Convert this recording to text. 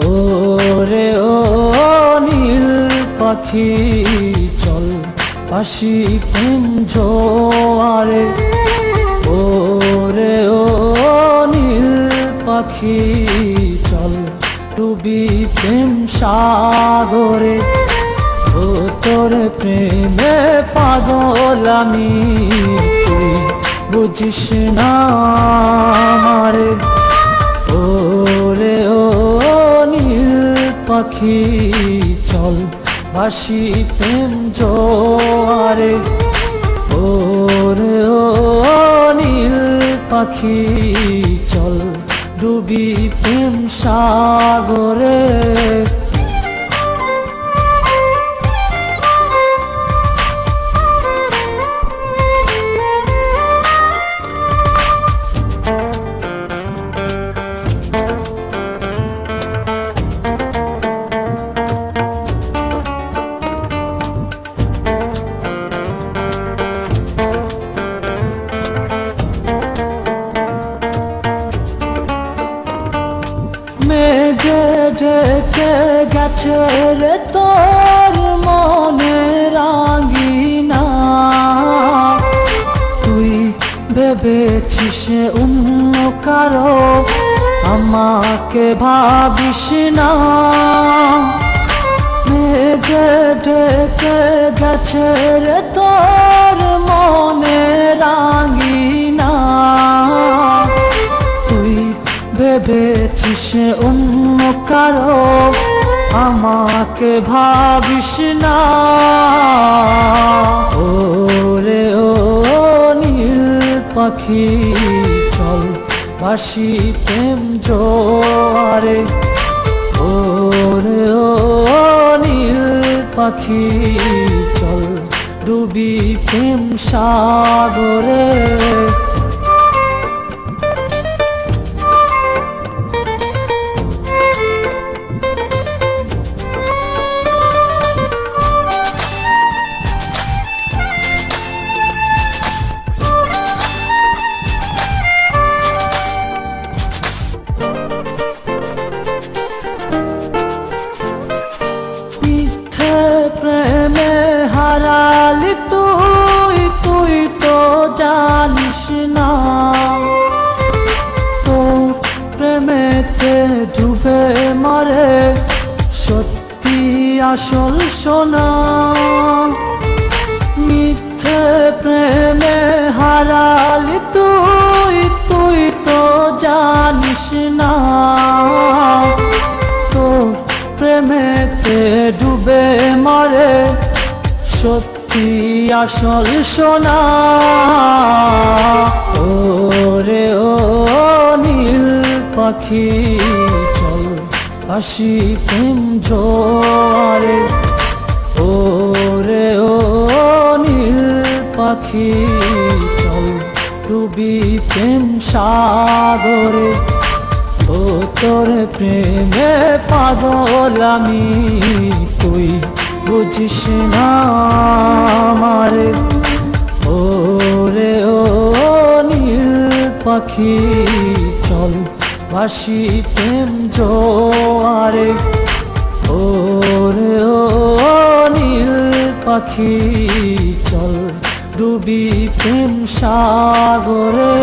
ওরে ও নীল পাখি চল পাশি প্রেম জোয়ারে, ওরে ও নীল পাখি চল ডুবি প্রেম সাগরে। ও তোর প্রেমে পাগল আমি, তুই বুঝিস না আমারে। ওরে ও নীল পাখি চল ভাসি প্রেম জোয়ারে, ওরে ও নীল পাখি চল ডুবি প্রেম সাগরে। মেঘে ঢেকে গেছে রে তোর মনে রাঙিনা, তুই ভেবেছিস অন্য কারো, আমাকে ভাবিস না। মেঘে ঢেকে গেছে রে তোর মনে রাঙিনা, তুই ভেবেছিস অন্য কারো, আমাকে ভাবিস না। ওরে ও নীল পাখি চল ভাসি প্রেম জোয়ারে, ওরে ও নীল পাখি চল ডুবি প্রেম সাগরে। প্রেমে হারালি তুই, তুই তো জানিস না, তো প্রেমেতে ডুবে মরে সত্যি আসল সোনা। মিথ্যে প্রেমে হারালি তুই, তুই তো জানিস না, তো প্রেমেতে ডুবে মরে সত্যি আসল সোনা। ওরে ও নীল পাখি চল ভাসি প্রেম জোয়ারে, ওরে ও নীল পাখি চল ডুবি প্রেম সাগরে। ও তোর প্রেমে পাগল আমি, তুই বুঝিস না আমারে। ওরে ও নীল পাখি চল ভাসি প্রেম জোয়ারে, ওরে ও নীল পাখি চল ডুবি প্রেম সাগরে।